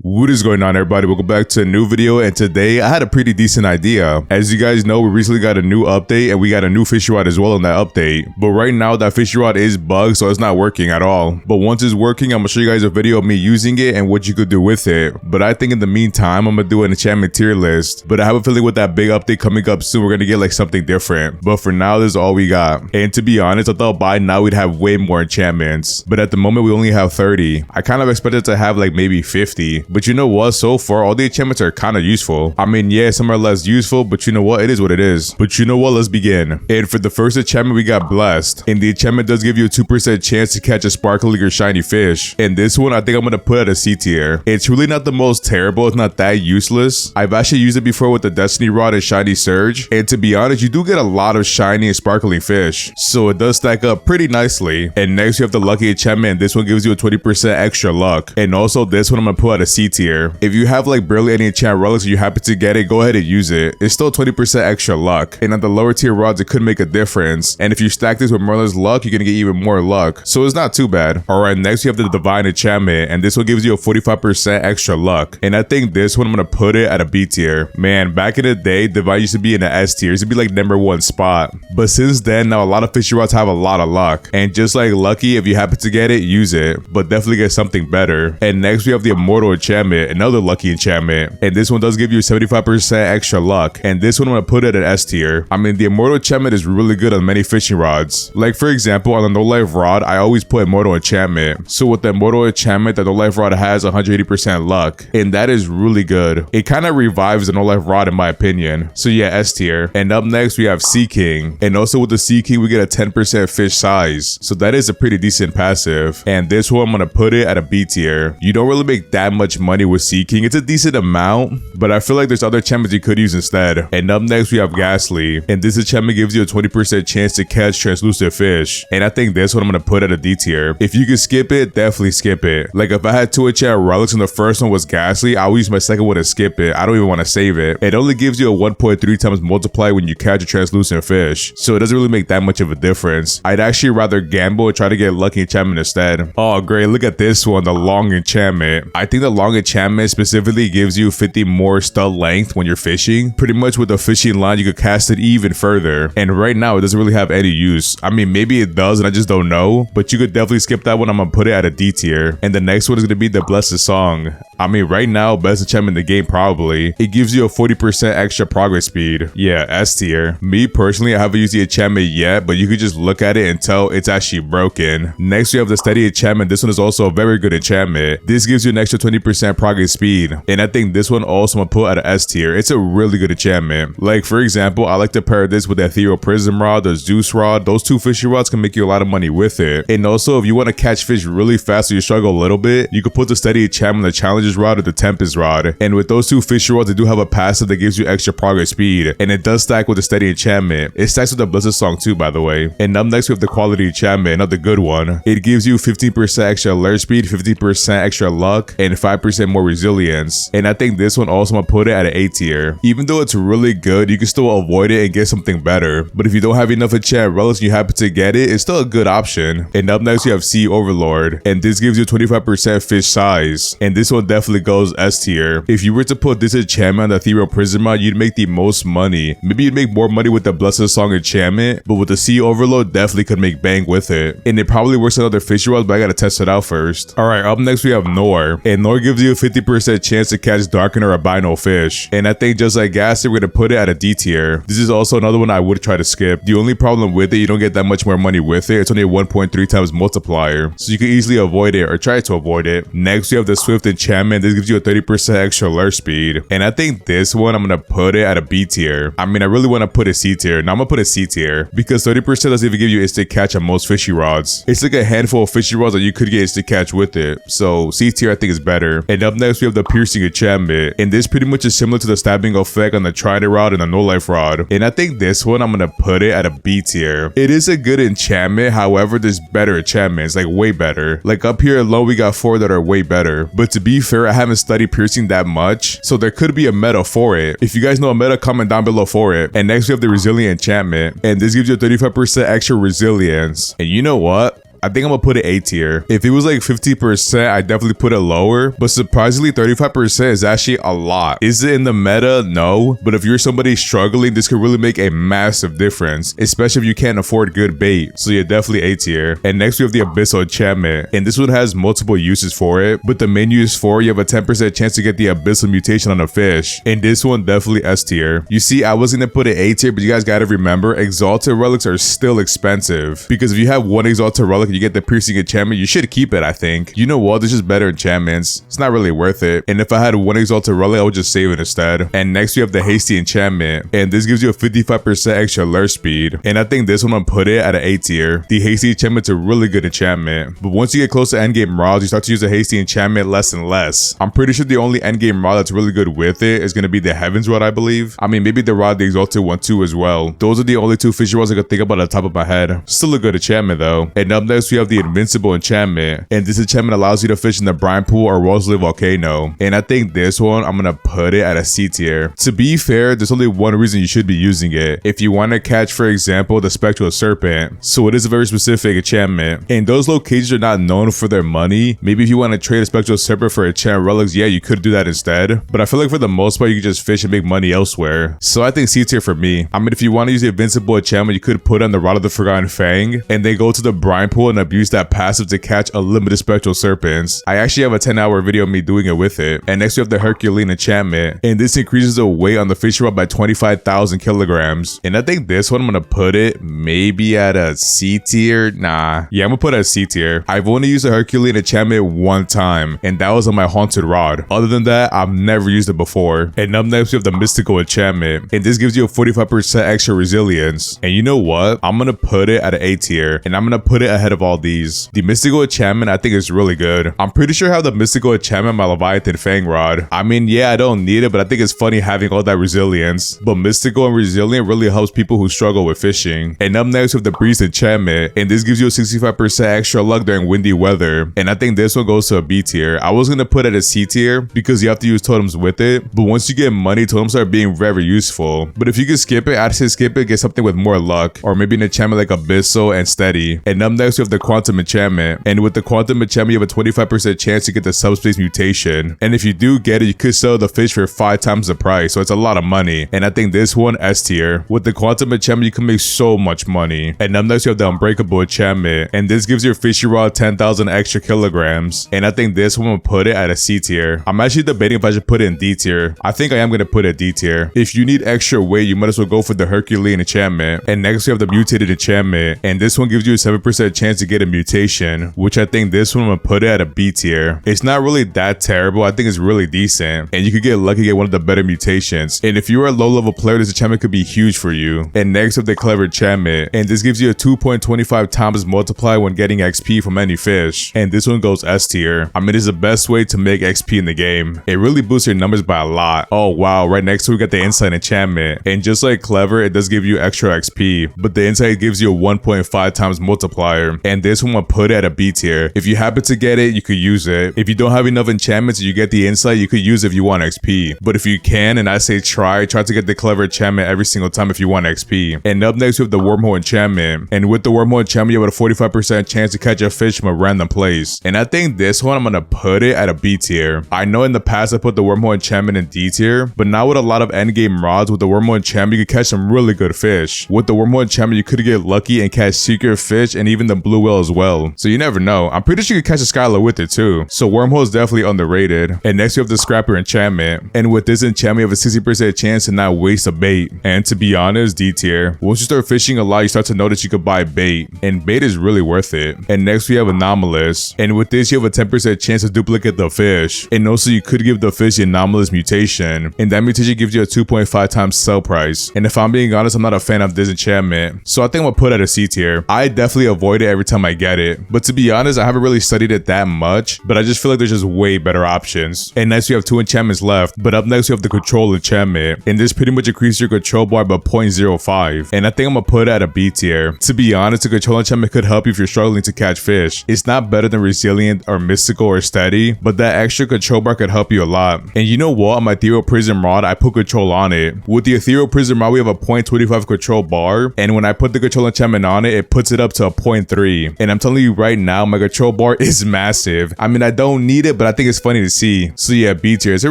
What is going on, everybody? Welcome back to a new video, and today I had a pretty decent idea. As you guys know, we recently got a new update and we got a new fishy rod as well on that update. But right now that fishy rod is bugged, so it's not working at all. But once it's working, I'm gonna show you guys a video of me using it and what you could do with it. But I think in the meantime, I'm gonna do an enchantment tier list. But I have a feeling with that big update coming up soon, we're gonna get like something different. But for now, this is all we got. And to be honest, I thought by now we'd have way more enchantments. But at the moment, we only have 30. I kind of expected to have like maybe 50. But you know what? So far, all the enchantments are kind of useful. I mean, yeah, some are less useful, but you know what? It is what it is. But you know what? Let's begin. And for the first enchantment, we got Blessed. And the enchantment does give you a 2% chance to catch a sparkling or shiny fish. And this one, I think I'm going to put at a C tier. It's really not the most terrible. It's not that useless. I've actually used it before with the Destiny Rod and Shiny Surge. And to be honest, you do get a lot of shiny and sparkling fish. So it does stack up pretty nicely. And next, you have the Lucky enchantment. And this one gives you a 20% extra luck. And also this one, I'm going to put at a C tier. If you have like barely any enchant relics and you happen to get it, go ahead and use it. It's still 20% extra luck. And on the lower tier rods, it could make a difference. And if you stack this with Merlin's luck, you're gonna get even more luck. So it's not too bad. Alright, next you have the Divine enchantment. And this one gives you a 45% extra luck. And I think this one I'm gonna put it at a B tier. Man, back in the day, Divine used to be in the S tier. It used to be like #1 spot. But since then, now a lot of fishy rods have a lot of luck. And just like Lucky, if you happen to get it, use it. But definitely get something better. And next we have the Immortal enchantment, another Lucky enchantment. And this one does give you 75% extra luck. And this one I'm gonna put it at S tier. I mean, the Immortal enchantment is really good on many fishing rods. Like for example, on the No Life rod, I always put Immortal enchantment. So with the Immortal enchantment, the No Life rod has 180% luck. And that is really good. It kind of revives the No Life rod in my opinion. So yeah, S tier. And up next we have Sea King. And also with the Sea King, we get a 10% fish size. So that is a pretty decent passive. And this one I'm gonna put it at a B tier. You don't really make that much money with Sea King. It's a decent amount, but I feel like there's other enchantments you could use instead. And up next we have Ghastly, and this enchantment gives you a 20% chance to catch translucent fish. And I think this one I'm gonna put at a D tier. If you can skip it, definitely skip it. Like if I had 2 enchant relics and the first one was Ghastly, I would use my second one to skip it. I don't even want to save it. It only gives you a 1.3 times multiply when you catch a translucent fish, so it doesn't really make that much of a difference. I'd actually rather gamble and try to get Lucky enchantment instead. Oh great, look at this one, the Long enchantment. I think the Long enchantment specifically gives you 50 more stud length when you're fishing. Pretty much with a fishing line, you could cast it even further. And right now, it doesn't really have any use. I mean, maybe it does and I just don't know, but you could definitely skip that one. I'm gonna put it at a D tier. And the next one is gonna be the Blessed Song. I mean, right now, best enchantment in the game probably. It gives you a 40% extra progress speed. Yeah, S tier. Me personally, I haven't used the enchantment yet, but you could just look at it and tell it's actually broken. Next, we have the Steady enchantment. This one is also a very good enchantment. This gives you an extra 20% progress speed. And I think this one also I'm gonna put at an S tier. It's a really good enchantment. Like for example, I like to pair this with the Ethereal Prism Rod, the Zeus Rod. Those 2 fishy rods can make you a lot of money with it. And also, if you want to catch fish really fast or you struggle a little bit, you could put the Steady enchantment, the Challenges Rod, or the Tempest Rod. And with those 2 fishy rods, they do have a passive that gives you extra progress speed. And it does stack with the Steady enchantment. It stacks with the Blessed Song too, by the way. And up next we have the Quality enchantment, another good one. It gives you 15% extra alert speed, 50% extra luck, and 5% more resilience. And I think this one also I'm gonna put it at an A tier. Even though it's really good, you can still avoid it and get something better. But if you don't have enough enchant relics and you happen to get it, it's still a good option. And up next you have Sea Overlord, and this gives you 25% fish size. And this one definitely goes S tier. If you were to put this enchantment on the Ethereal Prism Rod, you'd make the most money. Maybe you'd make more money with the Blessed Song enchantment, but with the Sea Overload, definitely could make bank with it. And it probably works on other fishy rods, but I gotta test it out first. Alright, up next we have Nor, and Nor gives you a 50% chance to catch Darken or albino fish. And I think just like Ghastly, we're gonna put it at a D tier. This is also another one I would try to skip. The only problem with it, you don't get that much more money with it. It's only a 1.3 times multiplier, so you can easily avoid it or try to avoid it. Next we have the Swift enchantment. This gives you a 30% extra alert speed. And I think this one I'm gonna put it at a B tier. I mean, I really want to put a C tier. Now I'm gonna put a C tier because 30% doesn't even give you instant catch on most fishy rods. It's like a handful of fishy rods that you could get instant catch with it. So C tier I think is better. And up next we have the Piercing enchantment, and this pretty much is similar to the stabbing effect on the Trident rod and the No Life rod. And I think this one I'm gonna put it at a B tier. It is a good enchantment, however there's better enchantments, like way better. Like up here alone we got 4 that are way better. But to be fair, I haven't studied Piercing that much, so there could be a meta for it. If you guys know a meta, comment down below for it. And next we have the Resilient enchantment, and this gives you a 35% extra resilience. And you know what? I think I'm gonna put it A tier. If it was like 50%, I definitely put it lower, but surprisingly 35% is actually a lot. Is it in the meta? No, but if you're somebody struggling, this could really make a massive difference, especially if you can't afford good bait. So yeah, definitely A tier. And next we have the Abyssal Enchantment, and this one has multiple uses for it, but the main use for you have a 10% chance to get the Abyssal mutation on a fish, and this one definitely S tier. You see, I was gonna put it A tier, but you guys gotta remember, exalted relics are still expensive, because if you have one exalted relic and you get the piercing enchantment, you should keep it. I think, you know what, there's just better enchantments. It's not really worth it, and if I had one exalted relic, I would just save it instead. And next we have the Hasty Enchantment, and this gives you a 55% extra lure speed, and I think this one I'm gonna put it at an A tier. The Hasty Enchantment's a really good enchantment, but once you get close to endgame rods, you start to use the Hasty Enchantment less and less. I'm pretty sure the only endgame rod that's really good with it is gonna be the Heavens Rod, I believe. I mean, maybe the rod, the exalted one too as well. Those are the only two fishy rods I could think about at the top of my head. Still a good enchantment though. And up next we have the Invincible Enchantment, and this enchantment allows you to fish in the brine pool or Rosalie Volcano, and I think this one I'm gonna put it at a C tier. To be fair, there's only one reason you should be using it: if you want to catch, for example, the Spectral Serpent. So it is a very specific enchantment, and those locations are not known for their money. Maybe if you want to trade a Spectral Serpent for enchant relics, yeah, you could do that instead, but I feel like for the most part you can just fish and make money elsewhere. So I think C tier for me. I mean, if you want to use the Invincible enchantment, you could put on the Rod of the Forgotten Fang and then go to the brine pool and abuse that passive to catch unlimited Spectral Serpents. I actually have a 10-hour video of me doing it with it. And next we have the Herculean Enchantment, and this increases the weight on the fish rod by 25,000 kilograms, and I think this one I'm gonna put it maybe at a C tier. Nah, yeah, I'm gonna put it at C tier. I've only used a Herculean Enchantment one time, and that was on my Haunted Rod. Other than that, I've never used it before. And up next we have the Mystical Enchantment, and this gives you a 45% extra resilience, and you know what, I'm gonna put it at an A tier, and I'm gonna put it ahead of all these. The Mystical Enchantment I think is really good. I'm pretty sure I have the Mystical Enchantment on my Leviathan Fang Rod. I mean, yeah, I don't need it, but I think it's funny having all that resilience. But Mystical and Resilient really helps people who struggle with fishing. And up next we have the Breeze Enchantment, and this gives you a 65% extra luck during windy weather, and I think this one goes to a B tier. I was gonna put it at a C tier because you have to use totems with it, but once you get money, totems start being very useful. But if you can skip it, I'd say skip it, get something with more luck, or maybe an enchantment like Abyssal and Steady. And up next we have the Quantum Enchantment, and with the Quantum Enchantment you have a 25% chance to get the Subspace Mutation, and if you do get it, you could sell the fish for 5 times the price, so it's a lot of money. And I think this one S tier. With the Quantum Enchantment you can make so much money. And up next you have the Unbreakable Enchantment, and this gives your fishy rod 10,000 extra kilograms, and I think this one will put it at a C tier. I'm actually debating if I should put it in D tier. I think I am going to put it D tier. If you need extra weight, you might as well go for the Herculean Enchantment. And next we have the Mutated Enchantment, and this one gives you a 7% chance to get a mutation, which I think this one will put it at a B tier. It's not really that terrible. I think it's really decent, and you could get lucky to get one of the better mutations, and if you're a low level player, this enchantment could be huge for you. And next we have the Clever Enchantment, and this gives you a 2.25 times multiply when getting XP from any fish, and this one goes S tier. I mean, it's the best way to make XP in the game. It really boosts your numbers by a lot. Oh wow, right next to it we got the Insight Enchantment, and just like Clever, it does give you extra XP, but the Insight gives you a 1.5 times multiplier, and this one will put it at a B tier. If you happen to get it, you could use it. If you don't have enough enchantments and you get the Insight, you could use it if you want XP, but if you can, and I say try to get the Clever Enchantment every single time if you want XP. And up next we have the Wormhole Enchantment, and with the Wormhole Enchantment you have a 45% chance to catch a fish from a random place, and I think this one I'm gonna put it at a B tier. I know in the past I put the Wormhole Enchantment in D tier, but now with a lot of endgame rods, with the Wormhole Enchantment you can catch some really good fish. With the Wormhole Enchantment you could get lucky and catch secret fish and even the blue whale as well, so you never know. I'm pretty sure you could catch a Skylar with it too, so Wormhole is definitely underrated. And next we have the Scrapper Enchantment, and with this enchantment you have a 60% chance to not waste a bait, and to be honest, D tier. Once you start fishing a lot, you start to notice you could buy bait, and bait is really worth it. And next we have Anomalous, and with this you have a 10% chance to duplicate the fish, and also you could give the fish the Anomalous mutation, and that mutation gives you a 2.5 times sell price. And if I'm being honest, I'm not a fan of this enchantment, so I think I'm gonna put it at a C tier. I definitely avoid it every time I get it, but to be honest, I haven't really studied it that much, but I just feel like there's just way better options. And next we have 2 enchantments left, but up next we have the Control Enchantment, and this pretty much increases your control bar by 0.05, and I think I'm gonna put it at a B tier. To be honest, the Control Enchantment could help you if you're struggling to catch fish. It's not better than Resilient or Mystical or Steady, but that extra control bar could help you a lot. And you know what, on my Ethereal Prism Rod I put control on it. With the Ethereal Prism Rod we have a 0.25 control bar, and when I put the Control Enchantment on it, it puts it up to a 0.3, 3. And I'm telling you right now, my control bar is massive. I mean, I don't need it, but I think it's funny to see. So yeah, B tier. It's a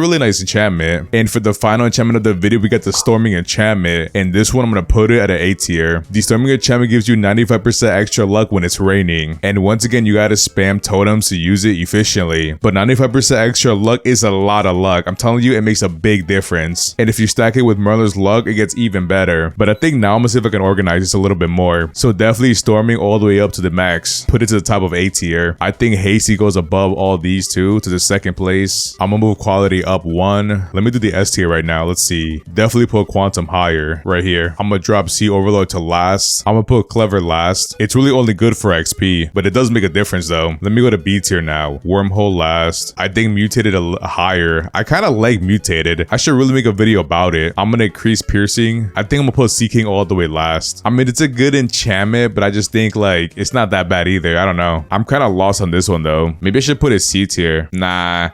really nice enchantment. And for the final enchantment of the video, we got the storming enchantment. And this one, I'm going to put it at an A tier. The storming enchantment gives you 95% extra luck when it's raining. And once again, you got to spam totems to use it efficiently. But 95% extra luck is a lot of luck. I'm telling you, it makes a big difference. And if you stack it with Merlin's luck, it gets even better. But I think now I'm gonna see if I can organize this a little bit more. So definitely storming all the way up to the max. Put it to the top of A tier. I think hasty goes above all these two to the second place. I'm gonna move quality up 1. Let me do the S tier right now. Let's see. Definitely put quantum higher right here. I'm gonna drop Sea Overload to last. I'm gonna put clever last. It's really only good for XP, but it does make a difference though. Let me go to B tier now. Wormhole last. I think mutated higher. I kind of like mutated. I should really make a video about it. I'm gonna increase piercing. I think I'm gonna put Seeking all the way last. I mean, it's a good enchantment, but I just think like it's not that bad either. I don't know. I'm kind of lost on this one though. Maybe I should put it C tier. Nah.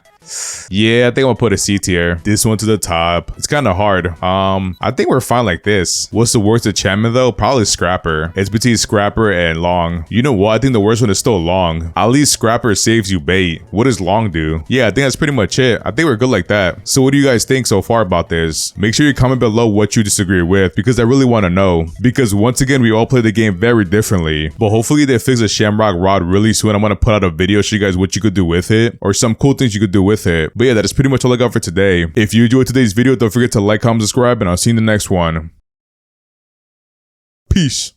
Yeah, I think I'm gonna put a C tier. This one to the top. It's kind of hard. I think we're fine like this. What's the worst enchantment though? Probably Scrapper. It's between Scrapper and Long. You know what? I think the worst one is still Long. At least Scrapper saves you bait. What does Long do? Yeah, I think that's pretty much it. I think we're good like that. So what do you guys think so far about this? Make sure you comment below what you disagree with, because I really want to know. Because once again, we all play the game very differently. But hopefully they fix the Shamrock Rod really soon. I'm gonna put out a video show you guys what you could do with it, or some cool things you could do with it. But yeah, that is pretty much all I got for today. If you enjoyed today's video, don't forget to like, comment, subscribe, and I'll see you in the next one. Peace.